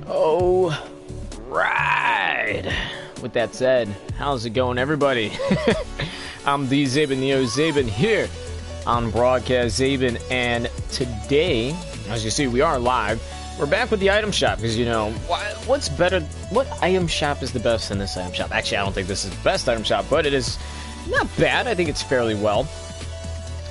Oh, right. With that said, how's it going, everybody? I'm the Zaben Neo Zaben here on Broadcast Zaben, and today, as you see, we are live. We're back with the item shop because, you know, what's better? What item shop is the best in this item shop? Actually, I don't think this is the best item shop, but it is not bad. I think it's fairly well.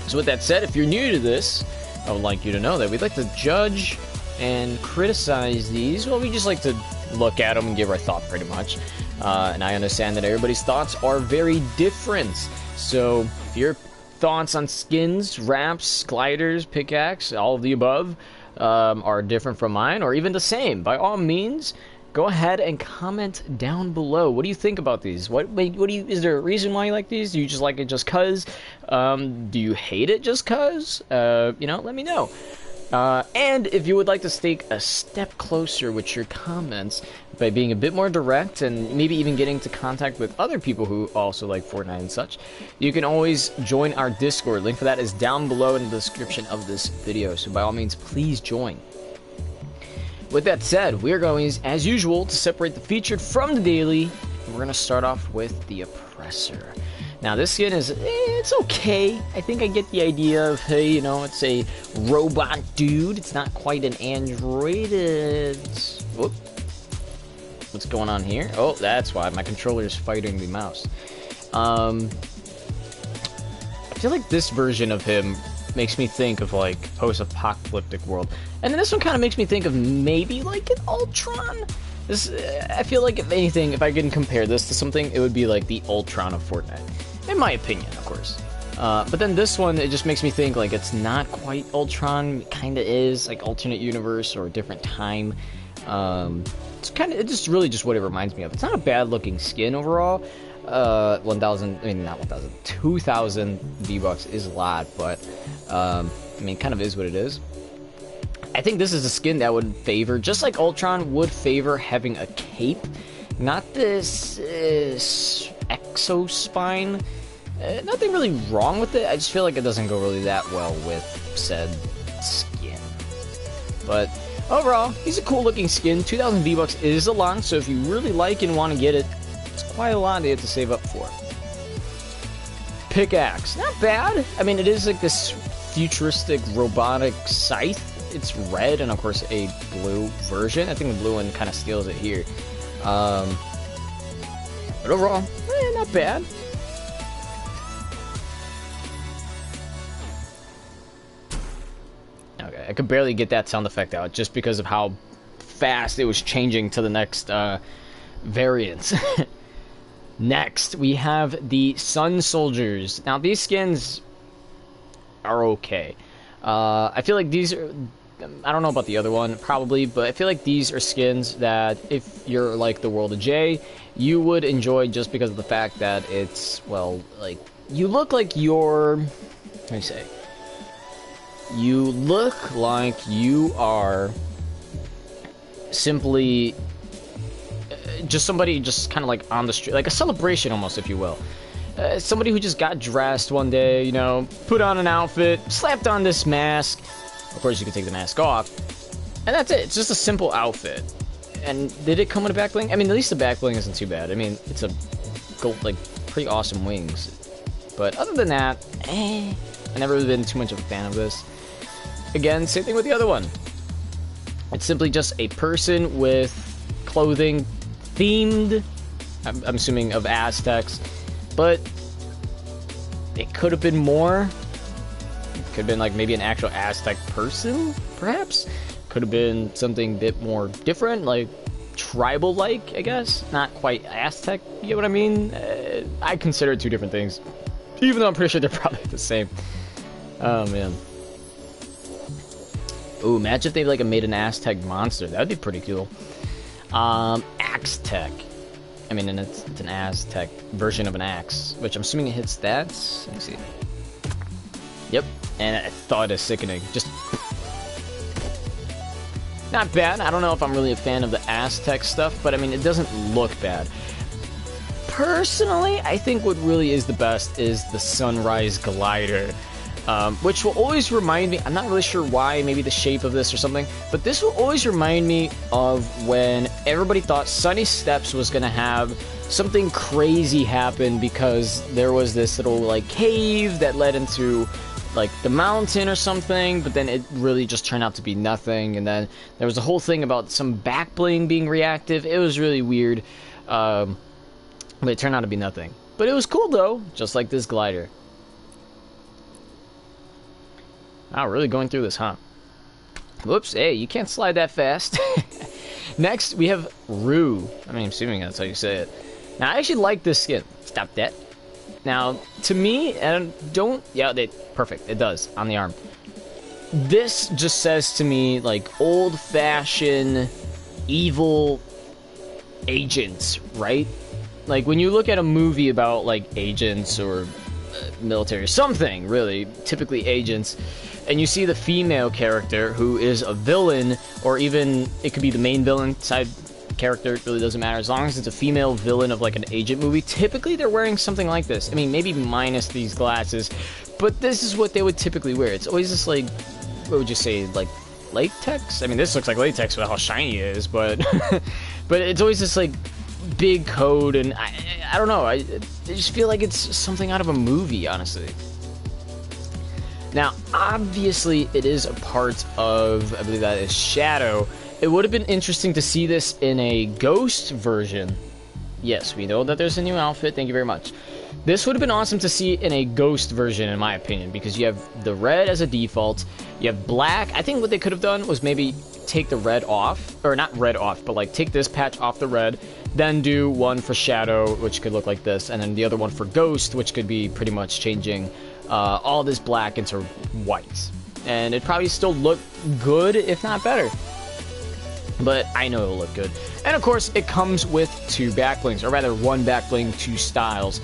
So with that said, if you're new to this, I would like you to know that we'd like to judge and criticize these. Well, we just like to look at them and give our thought pretty much. And I understand that everybody's thoughts are very different. So if your thoughts on skins, wraps, gliders, pickaxe, all of the above are different from mine, or even the same, by all means, go ahead and comment down below. What do you think about these? What do you? Is there a reason why you like these? Do you just like it just cause? Do you hate it just cause? You know, let me know. And if you would like to take a step closer with your comments by being a bit more direct and maybe even getting into contact with other people who also like Fortnite and such, you can always join our Discord. Link for that is down below in the description of this video. So by all means, please join. With that said, we're going, as usual, to separate the featured from the daily. We're going to start off with the Oppressor. Now, this skin is, it's okay. I think I get the idea of, hey, you know, it's a robot dude. It's not quite an android. Whoop. What's going on here? Oh, that's why my controller is fighting the mouse. I feel like this version of him makes me think of, like, post-apocalyptic world. And then this one kind of makes me think of maybe, like, an Ultron. This, I feel like, if anything, if I can compare this to something, it would be like the Ultron of Fortnite. In my opinion, of course. But then this one, it just makes me think, like, it's not quite Ultron. It kind of is, like, alternate universe or a different time. It's kind of, it's just really just what it reminds me of. It's not a bad-looking skin overall. 1,000, I mean, not 1,000, 2,000 V-Bucks is a lot, but, I mean, it kind of is what it is. I think this is a skin that would favor, just like Ultron would favor having a cape, not this exospine. Nothing really wrong with it. I just feel like it doesn't go really that well with said skin. But overall, he's a cool looking skin. 2,000 V-Bucks is a lot, so if you really like and want to get it, it's quite a lot you have to save up for. Pickaxe, not bad. I mean, it is like this futuristic robotic scythe. It's red and of course a blue version. I think the blue one kind of steals it here. But overall, not bad. Okay, I could barely get that sound effect out just because of how fast it was changing to the next variant. Next, we have the Sun Soldiers. Now, these skins are okay. I feel like these are, I don't know about the other one, probably, but I feel like these are skins that, if you're like the World of J, you would enjoy just because of the fact that it's, well, like, you look like you're, let me say, you look like you are simply just somebody just kind of like on the street, like a celebration almost, if you will. Somebody who just got dressed one day, you know, put on an outfit, slapped on this mask. Of course, you can take the mask off. And that's it. It's just a simple outfit. And did it come with a back bling? I mean, at least the back bling isn't too bad. I mean, it's a gold, like, pretty awesome wings. But other than that, I've never really been too much of a fan of this. Again, same thing with the other one. It's simply just a person with clothing themed, I'm assuming, of Aztecs. But it could have been more. It could have been like maybe an actual Aztec person, perhaps. Could have been something a bit more different, like tribal-like, I guess. Not quite Aztec, you know what I mean? I consider two different things, even though I'm pretty sure they're probably the same. Oh, man. Ooh, imagine if they like made an Aztec monster. That would be pretty cool. Axe-Tech. I mean, and it's an Aztec version of an axe, which I'm assuming it hits that. Let me see. Yep, and I thought it is sickening. Just not bad. I don't know if I'm really a fan of the Aztec stuff, but I mean, it doesn't look bad. Personally, I think what really is the best is the Sunrise Glider. which will always remind me, I'm not really sure why, maybe the shape of this or something, but this will always remind me of when everybody thought Sunny Steps was going to have something crazy happen because there was this little, like, cave that led into, like, the mountain or something, but then it really just turned out to be nothing, and then there was a whole thing about some back bling being reactive. It was really weird, but it turned out to be nothing. But it was cool, though, just like this glider. Wow, really going through this, huh? Whoops, hey, you can't slide that fast. Next, we have Rue. I mean, I'm assuming that's how you say it. Now, I actually like this skin. Stop that. Now, to me, and don't... Yeah, perfect. It does, on the arm. This just says to me, like, old-fashioned, evil agents, right? Like, when you look at a movie about, like, agents or military or something, really, typically agents, and you see the female character who is a villain, or even it could be the main villain side character, it really doesn't matter, as long as it's a female villain of like an agent movie, typically they're wearing something like this. I mean, maybe minus these glasses, but this is what they would typically wear. It's always just like, what would you say, like latex? I mean, this looks like latex with how shiny it is, but but it's always this like big coat, and I don't know, I just feel like it's something out of a movie, honestly. Now, obviously, it is a part of, I believe that is Shadow. It would have been interesting to see this in a Ghost version. Yes, we know that there's a new outfit, thank you very much. This would have been awesome to see in a Ghost version, in my opinion, because you have the red as a default, you have black. I think what they could have done was maybe take the red off, or not red off, but like take this patch off the red, then do one for Shadow, which could look like this, and then the other one for Ghost, which could be pretty much changing all this black into white. And it'd probably still look good, if not better. But I know it'll look good. And of course, it comes with two backblings, or rather one backbling, two styles,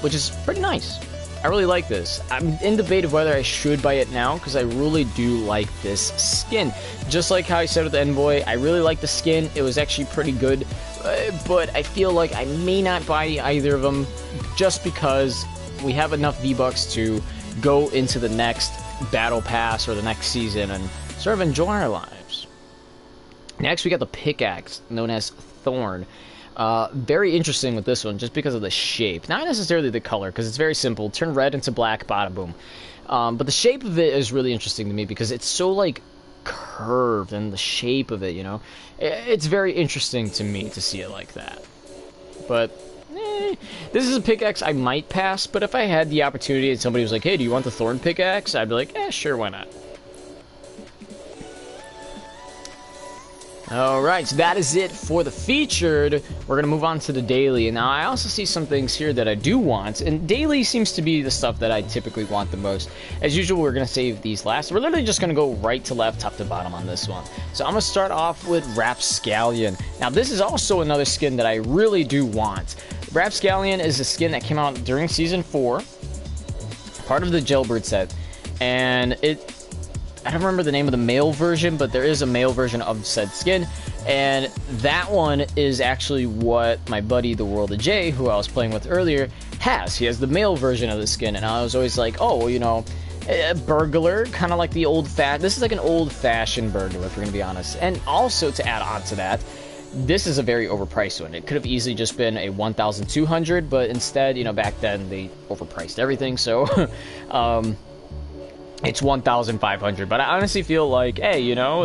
which is pretty nice. I really like this. I'm in debate of whether I should buy it now, because I really do like this skin. Just like how I said with the Envoy, I really like the skin. It was actually pretty good, but I feel like I may not buy either of them, just because we have enough V-Bucks to go into the next Battle Pass or the next season and sort of enjoy our lives. Next, we got the pickaxe, known as Thorn. Very interesting with this one, just because of the shape. Not necessarily the color, because it's very simple. Turn red into black, bada boom. But the shape of it is really interesting to me, because it's so, like, curved, and the shape of it, you know? It's very interesting to me to see it like that. But this is a pickaxe I might pass, but if I had the opportunity and somebody was like, hey, do you want the Thorn pickaxe? I'd be like, sure, why not? Alright, so that is it for the featured. We're going to move on to the daily. And now I also see some things here that I do want, and daily seems to be the stuff that I typically want the most. As usual, we're going to save these last. We're literally just going to go right to left, top to bottom on this one. So I'm going to start off with Wrap Scallion. Now this is also another skin that I really do want. Wrap Scallion is a skin that came out during Season 4, part of the Jailbird set, and I don't remember the name of the male version, but there is a male version of said skin, and that one is actually what my buddy, the World of J, who I was playing with earlier, has. He has the male version of the skin, and I was always like, oh, well, you know, a burglar, kind of like the this is like an old-fashioned burglar, if we're going to be honest. And also, to add on to that, this is a very overpriced one. It could have easily just been a 1,200, but instead, you know, back then they overpriced everything, so it's 1,500. But I honestly feel like, hey, you know,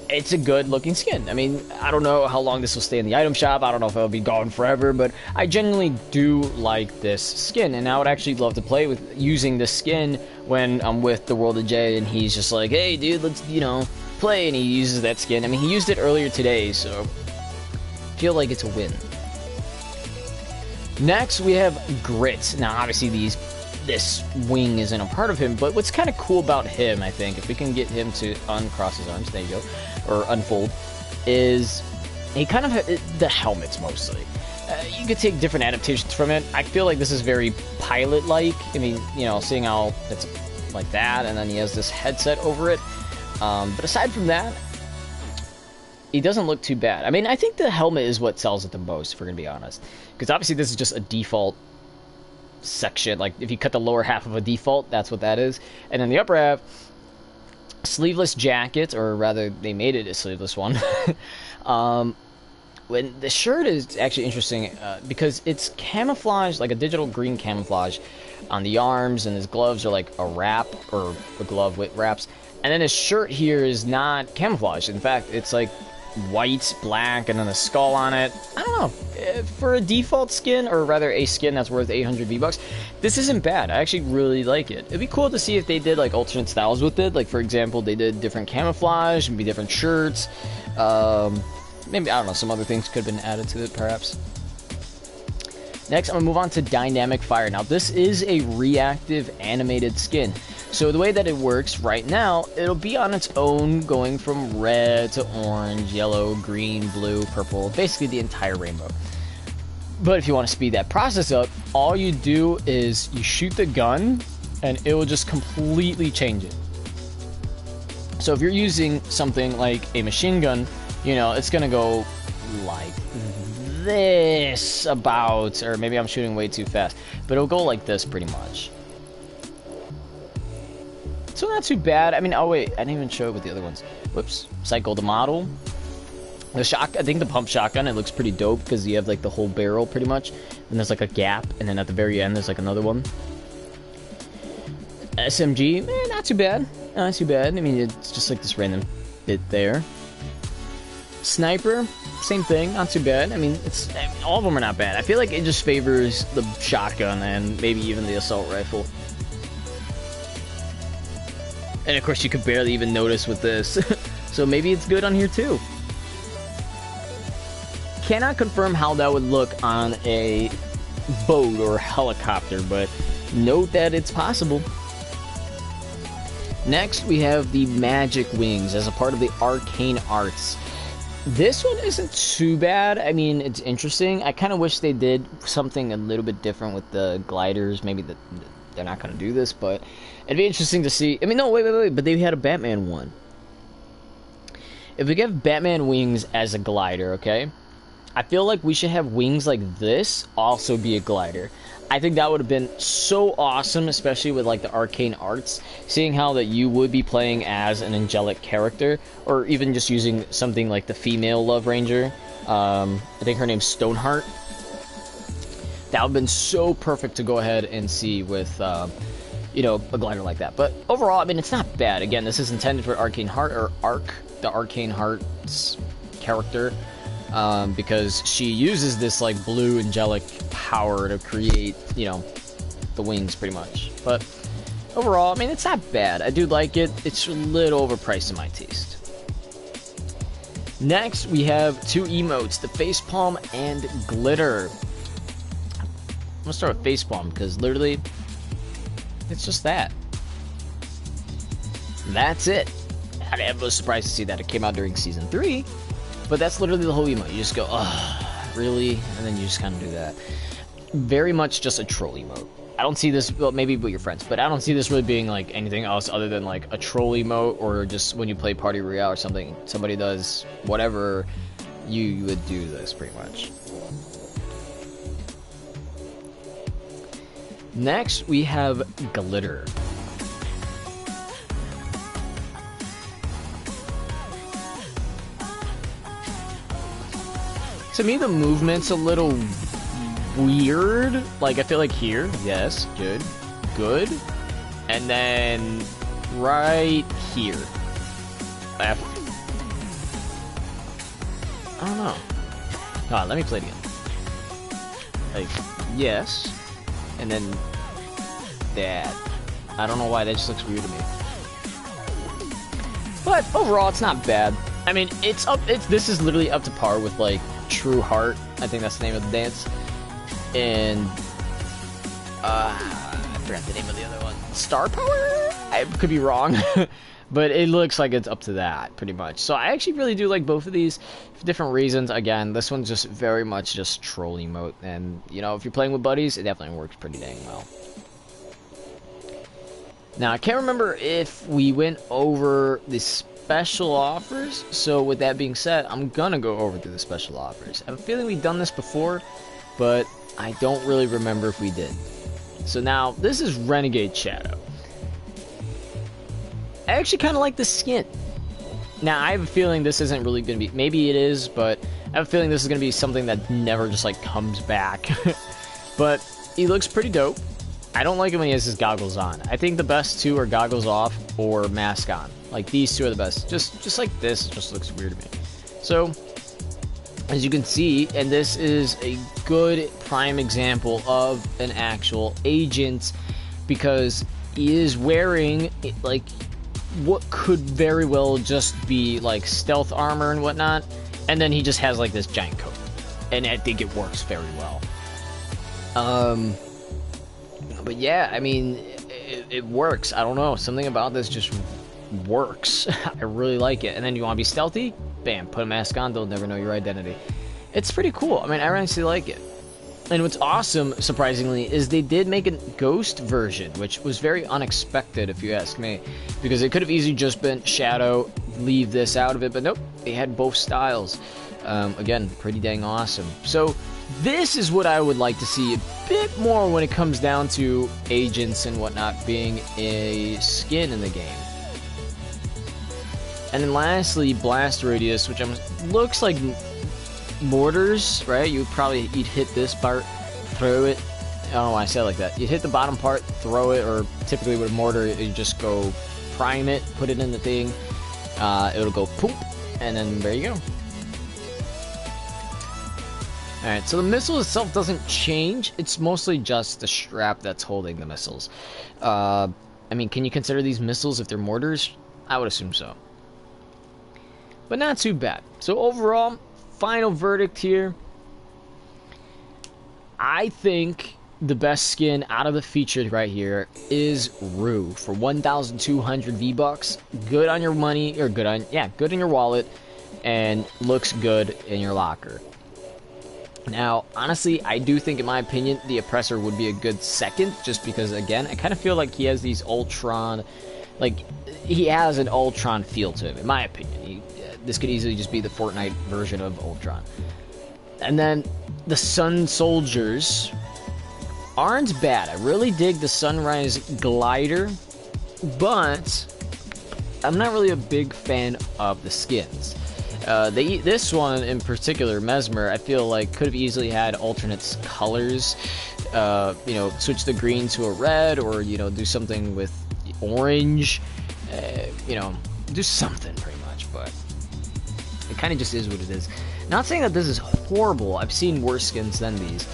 it's a good looking skin. I mean, I don't know how long this will stay in the item shop. I don't know if it'll be gone forever, but I genuinely do like this skin, and I would actually love to play with using this skin when I'm with the World of J, and he's just like, hey, dude, let's, you know, play, and he uses that skin. I mean, he used it earlier today, so I feel like it's a win. Next, we have Grit. Now, obviously, this wing isn't a part of him, but what's kind of cool about him, I think, if we can get him to uncross his arms, there you go, or unfold, is he kind of the helmets mostly. You could take different adaptations from it. I feel like this is very pilot-like. I mean, you know, seeing how it's like that, and then he has this headset over it. But aside from that, he doesn't look too bad. I mean, I think the helmet is what sells it the most, if we're going to be honest. Because obviously this is just a default section. Like if you cut the lower half of a default, that's what that is. And then the upper half, sleeveless jacket, or rather, they made it a sleeveless one. When the shirt is actually interesting because it's camouflage, like a digital green camouflage on the arms, and his gloves are like a wrap or a glove with wraps. And then his shirt here is not camouflage. In fact, it's like white, black, and then a skull on it. I don't know. For a default skin, or rather a skin that's worth 800 V-Bucks, this isn't bad. I actually really like it. It'd be cool to see if they did like alternate styles with it. Like for example, they did different camouflage, maybe different shirts. Maybe, I don't know, some other things could have been added to it, perhaps. Next, I'm going to move on to Dynamic Fire. Now, this is a reactive animated skin. So the way that it works right now, it'll be on its own, going from red to orange, yellow, green, blue, purple, basically the entire rainbow. But if you want to speed that process up, all you do is you shoot the gun, and it will just completely change it. So if you're using something like a machine gun, you know, it's gonna go like this about, or maybe I'm shooting way too fast, but it'll go like this pretty much. So not too bad. I mean, oh wait, I didn't even show it with the other ones. Whoops. Cycle the model. The I think the pump shotgun, it looks pretty dope because you have like the whole barrel pretty much, and there's like a gap, and then at the very end there's like another one. SMG, not too bad. Not too bad. I mean, it's just like this random bit there. Sniper, same thing, not too bad. I mean, all of them are not bad. I feel like it just favors the shotgun and maybe even the assault rifle. And of course, you could barely even notice with this. So maybe it's good on here too. Cannot confirm how that would look on a boat or helicopter, but note that it's possible. Next, we have the magic wings as a part of the arcane arts. This one isn't too bad. I mean, it's interesting. I kind of wish they did something a little bit different with the gliders. Maybe they're not going to do this, but it'd be interesting to see. I mean, no, wait. But they had a Batman one. If we give Batman wings as a glider, okay? I feel like we should have wings like this also be a glider. I think that would have been so awesome, especially with like the arcane arts, seeing how that you would be playing as an angelic character, or even just using something like the female Love Ranger. I think her name's Stoneheart. That would have been so perfect to go ahead and see with, you know, a glider like that. But overall, I mean, it's not bad. Again, this is intended for Arcane Heart, or Arc, the Arcane Heart's character. Because she uses this like blue angelic power to create, you know, the wings pretty much. But overall, I mean, it's not bad. I do like it. It's a little overpriced in my taste. Next, we have two emotes, the facepalm and glitter. I'm gonna start with facepalm because literally, it's just that. That's it. I was surprised to see that it came out during Season 3. But that's literally the whole emote. You just go, ugh, really? And then you just kind of do that. Very much just a troll emote. I don't see this, well, maybe with your friends, but I don't see this really being like anything else other than like a troll emote, or just when you play Party Royale or something, somebody does whatever, you would do this pretty much. Next, we have glitter. To me, the movement's a little weird. Like, I feel like here, yes, good. And then right here. I don't know. Hold on, let me play it again. Like, yes. And then that. I don't know why, that just looks weird to me. But overall, it's not bad. I mean, this is literally up to par with, like, True Heart. I think that's the name of the dance. And I forgot the name of the other one. Star Power? I could be wrong. But it looks like it's up to that, pretty much. So I actually really do like both of these for different reasons. Again, this one's just very much just troll emote. And, you know, if you're playing with buddies, it definitely works pretty dang well. Now, I can't remember if we went over the special offers. So with that being said, I'm gonna go over to the special offers. I have a feeling we've done this before, but I don't really remember if we did. So now, this is Renegade Shadow. I actually kind of like the skin. Now, I have a feeling this isn't really going to be... Maybe it is, but I have a feeling this is going to be something that never just, like, comes back. But he looks pretty dope. I don't like it when he has his goggles on. I think the best two are goggles off or mask on. Like, these two are the best. Just like this, it just looks weird to me. So, as you can see, and this is a good prime example of an actual agent, because he is wearing, like, what could very well just be, like, stealth armor and whatnot, and then he just has, like, this giant coat. And I think it works very well. But yeah, I mean, it works. I don't know. Something about this just works. I really like it. And then you want to be stealthy? Bam, put a mask on. They'll never know your identity. It's pretty cool. I mean, I honestly like it. And what's awesome, surprisingly, is they did make a ghost version, which was very unexpected, if you ask me. Because it could have easily just been Shadow, leave this out of it. But nope, they had both styles. Again, pretty dang awesome. So, this is what I would like to see a bit more when it comes down to agents and whatnot being a skin in the game. And then lastly, Blast Radius, which looks like mortars, right? You'd hit this part, throw it. I don't know why I said it like that. You'd hit the bottom part, throw it, or typically with a mortar, you just go prime it, put it in the thing. It'll go poop, and then there you go. Alright, so the missile itself doesn't change. It's mostly just the strap that's holding the missiles. I mean, can you consider these missiles if they're mortars? I would assume so. But not too bad. So overall, final verdict here. I think the best skin out of the featured right here is Rue for 1,200 V-Bucks. Good on your money, or good on your wallet, and looks good in your locker. Now, honestly, I do think, in my opinion, the Oppressor would be a good second, just because, again, I kind of feel like he has these Ultron, like, he has an Ultron feel to him, in my opinion. This could easily just be the Fortnite version of Ultron. And then, the Sun Soldiers aren't bad. I really dig the Sunrise Glider, but I'm not really a big fan of the skins. This one in particular, Mesmer, I feel like could have easily had alternate colors. You know, switch the green to a red, or, you know, do something with orange. You know, do something pretty much, but it kind of just is what it is. Not saying that this is horrible. I've seen worse skins than these.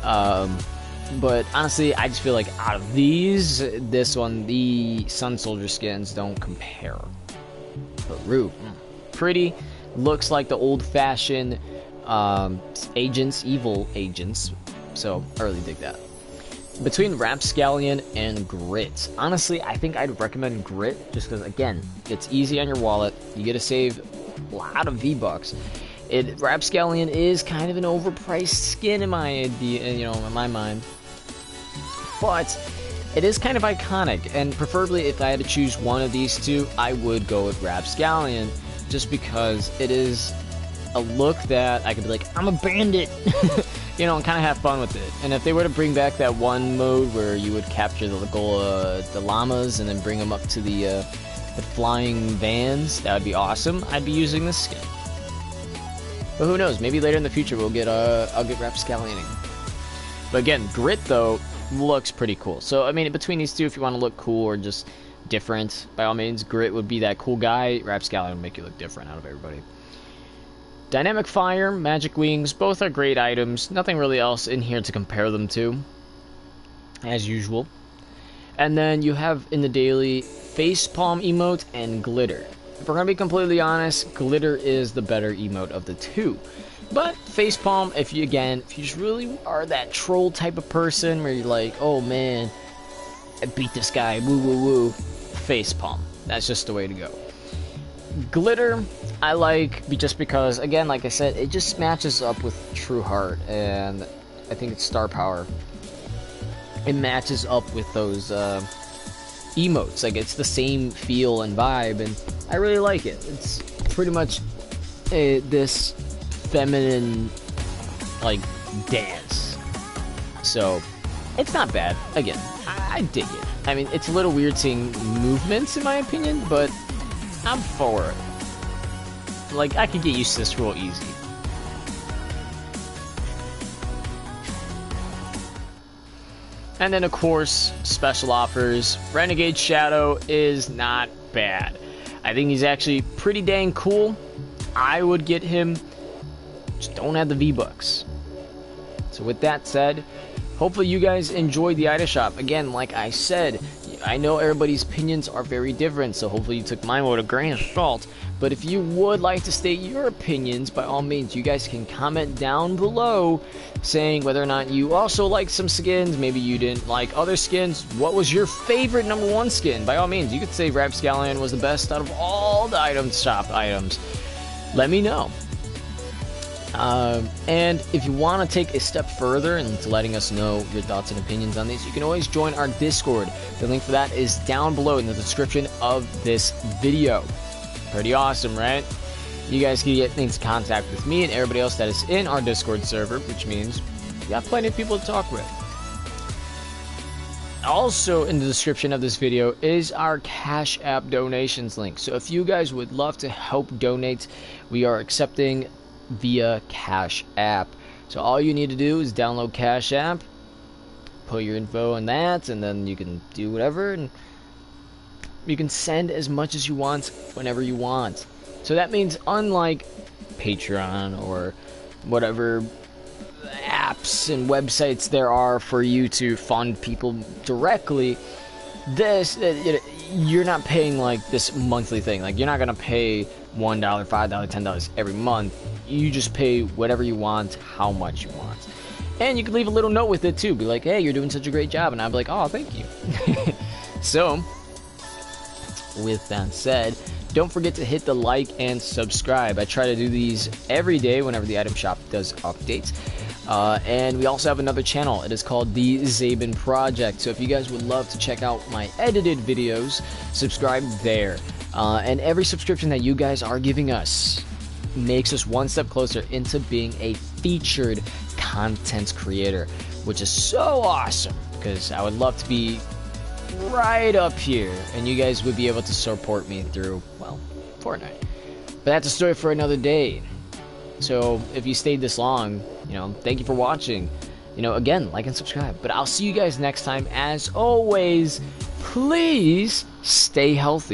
But honestly, I just feel like out of these, this one, the Sun Soldier skins don't compare. But Rue, pretty. Looks like the old-fashioned agents, evil agents. So, I really dig that. Between Scallion and Grit, honestly, I think I'd recommend Grit, just because, again, it's easy on your wallet. You get to save a lot of V-Bucks. Scallion is kind of an overpriced skin in my idea, you know, in my mind. But it is kind of iconic, and preferably if I had to choose one of these two, I would go with Scallion. Just because it is a look that I could be like, I'm a bandit, you know, and kind of have fun with it. And if they were to bring back that one mode where you would capture the llamas and then bring them up to the flying vans, that would be awesome. I'd be using this skin. But who knows? Maybe later in the future I'll get Scallioning. But again, Grit though looks pretty cool. So I mean, between these two, if you want to look cool or just different, by all means, Grit would be that cool guy. Scallion would make you look different out of everybody. Dynamic Fire, Magic Wings, both are great items. Nothing really else in here to compare them to, as usual. And then you have in the daily Facepalm emote and Glitter. If we're gonna be completely honest, Glitter is the better emote of the two. But Facepalm, if you just really are that troll type of person where you're like, oh man, I beat this guy, woo woo woo, Facepalm. That's just the way to go. Glitter, I like just because, again, like I said, it just matches up with True Heart, and I think it's Star Power. It matches up with those emotes. Like, it's the same feel and vibe, and I really like it. It's pretty much this feminine, like, dance. So, It's not bad. Again, I dig it. I mean, it's a little weird seeing movements, in my opinion, but I'm for it. Like, I could get used to this real easy. And then, of course, special offers. Renegade Shadow is not bad. I think he's actually pretty dang cool. I would get him. Just don't have the V-Bucks. So with that said, hopefully you guys enjoyed the item shop. Again, like I said, I know everybody's opinions are very different, so hopefully you took mine with a grain of salt. But if you would like to state your opinions, by all means, you guys can comment down below saying whether or not you also like some skins, maybe you didn't like other skins. What was your favorite #1 skin? By all means, you could say Wrap Scallion was the best out of all the item shop items. Let me know. And if you want to take a step further into letting us know your thoughts and opinions on these, you can always join our Discord. The link for that is down below in the description of this video. Pretty awesome, right? You guys can get into contact with me and everybody else that is in our Discord server, which means you got plenty of people to talk with. Also in the description of this video is our Cash App donations link. So if you guys would love to help donate, we are accepting via Cash App. So all you need to do is download Cash App, put your info in that, and then you can do whatever, and you can send as much as you want whenever you want. So that means, unlike Patreon or whatever apps and websites there are for you to fund people directly, this, you're not paying like this monthly thing. Like, you're not gonna pay $1, $5, $10 every month. You just pay whatever you want, how much you want. And you can leave a little note with it too. Be like, hey, you're doing such a great job. And I'll be like, oh, thank you. So, with that said, don't forget to hit the like and subscribe. I try to do these every day whenever the item shop does updates. And we also have another channel. It is called The Zaben Project. So if you guys would love to check out my edited videos, subscribe there. And every subscription that you guys are giving us makes us one step closer into being a featured content creator, which is so awesome, because I would love to be right up here and you guys would be able to support me through, well, Fortnite. But that's a story for another day. So if you stayed this long, thank you for watching. Again, like and subscribe. But I'll see you guys next time. As always, please stay healthy.